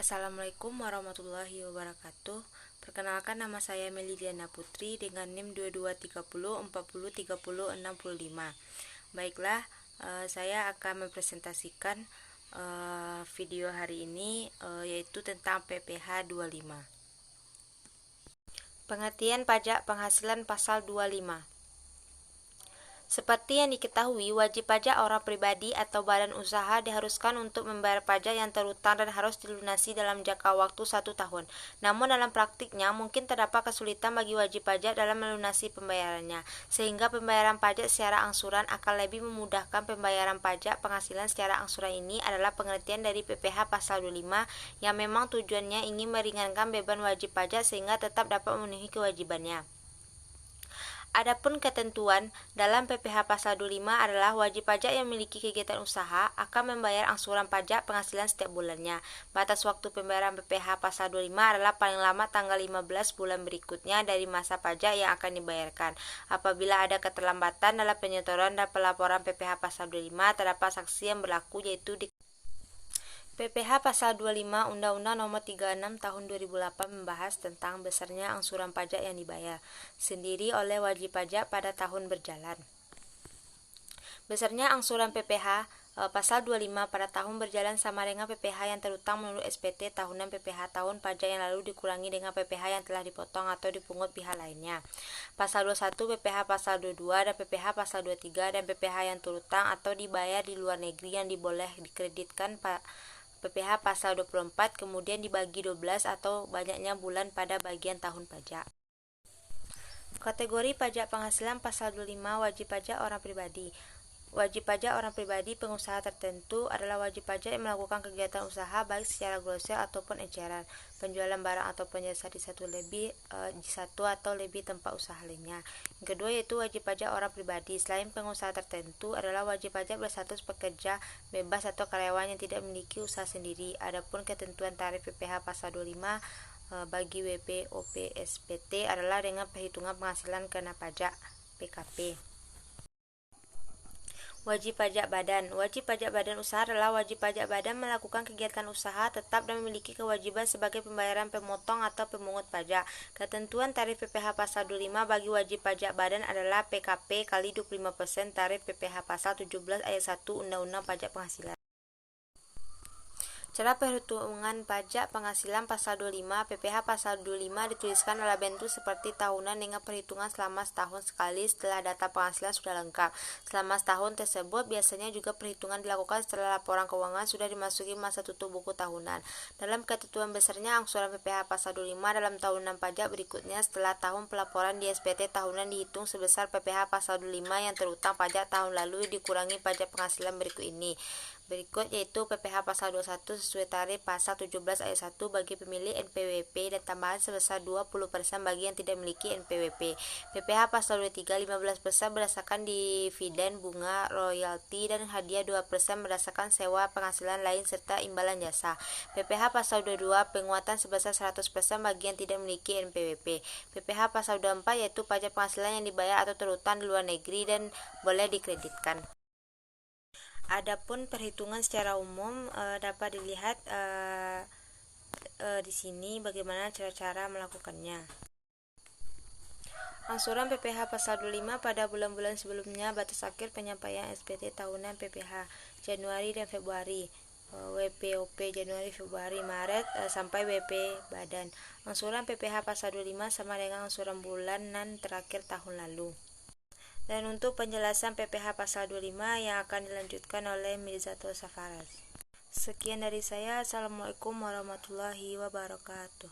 Assalamualaikum warahmatullahi wabarakatuh. Perkenalkan, nama saya Melidiana Putri dengan NIM 2230403065. Baiklah, saya akan mempresentasikan video hari ini yaitu tentang PPh 25. Pengertian pajak penghasilan pasal 25. Seperti yang diketahui, wajib pajak orang pribadi atau badan usaha diharuskan untuk membayar pajak yang terhutang dan harus dilunasi dalam jangka waktu 1 tahun. Namun dalam praktiknya mungkin terdapat kesulitan bagi wajib pajak dalam melunasi pembayarannya, sehingga pembayaran pajak secara angsuran akan lebih memudahkan. Pembayaran pajak penghasilan secara angsuran ini adalah pengertian dari PPh pasal 25 yang memang tujuannya ingin meringankan beban wajib pajak sehingga tetap dapat memenuhi kewajibannya. Adapun ketentuan dalam PPh pasal 25 adalah wajib pajak yang memiliki kegiatan usaha akan membayar angsuran pajak penghasilan setiap bulannya. Batas waktu pembayaran PPh pasal 25 adalah paling lama tanggal 15 bulan berikutnya dari masa pajak yang akan dibayarkan. Apabila ada keterlambatan dalam penyetoran dan pelaporan PPh pasal 25, terdapat sanksi yang berlaku yaitu PPh pasal 25 Undang-Undang Nomor 36 Tahun 2008 membahas tentang besarnya angsuran pajak yang dibayar sendiri oleh wajib pajak pada tahun berjalan. Besarnya angsuran PPh pasal 25 pada tahun berjalan sama dengan PPh yang terhutang menurut SPT tahunan PPh tahun pajak yang lalu dikurangi dengan PPh yang telah dipotong atau dipungut pihak lainnya. Pasal 21 PPh pasal 22 dan PPh pasal 23 dan PPh yang terhutang atau dibayar di luar negeri yang diboleh dikreditkan PPh pasal 24 kemudian dibagi 12 atau banyaknya bulan pada bagian tahun pajak. Kategori pajak penghasilan pasal 25 wajib pajak orang pribadi. Wajib pajak orang pribadi pengusaha tertentu adalah wajib pajak yang melakukan kegiatan usaha baik secara grosir ataupun eceran, penjualan barang ataupun jasa di satu atau lebih tempat usaha lainnya. Yang kedua yaitu wajib pajak orang pribadi. Selain pengusaha tertentu adalah wajib pajak berstatus pekerja bebas atau karyawan yang tidak memiliki usaha sendiri. Adapun ketentuan tarif PPh pasal 25 bagi WP, OP, SPT adalah dengan perhitungan penghasilan kena pajak PKP. Wajib pajak badan. Wajib pajak badan usaha adalah wajib pajak badan melakukan kegiatan usaha tetap dan memiliki kewajiban sebagai pembayaran pemotong atau pemungut pajak. Ketentuan tarif PPh pasal 25 bagi wajib pajak badan adalah PKP kali 25% tarif PPh pasal 17 ayat 1 Undang-Undang Pajak Penghasilan. Cara perhitungan pajak penghasilan pasal 25 PPh pasal 25 dituliskan dalam bentuk seperti tahunan dengan perhitungan selama setahun sekali setelah data penghasilan sudah lengkap. Selama setahun tersebut biasanya juga perhitungan dilakukan setelah laporan keuangan sudah dimasuki masa tutup buku tahunan. Dalam ketentuan besarnya angsuran PPh pasal 25 dalam tahunan pajak berikutnya setelah tahun pelaporan di SPT tahunan dihitung sebesar PPh pasal 25 yang terhutang pajak tahun lalu dikurangi pajak penghasilan berikut yaitu PPh pasal 21 sesuai tarif pasal 17 ayat 1 bagi pemilik NPWP dan tambahan sebesar 20% bagi yang tidak memiliki NPWP. PPh pasal 23 15% berdasarkan dividen, bunga, royalti dan hadiah 2% berdasarkan sewa penghasilan lain serta imbalan jasa. PPh pasal 22 penguatan sebesar 100% bagi yang tidak memiliki NPWP. PPh pasal 24 yaitu pajak penghasilan yang dibayar atau terhutang di luar negeri dan boleh dikreditkan. Adapun perhitungan secara umum dapat dilihat di sini bagaimana cara-cara melakukannya. Angsuran PPh pasal 25 pada bulan-bulan sebelumnya batas akhir penyampaian SPT tahunan PPh Januari dan Februari. WPOP Januari, Februari, Maret sampai WP badan. Angsuran PPh pasal 25 sama dengan angsuran bulanan terakhir tahun lalu. Dan untuk penjelasan PPh pasal 25 yang akan dilanjutkan oleh Mirzatul Safaraz. Sekian dari saya. Assalamualaikum warahmatullahi wabarakatuh.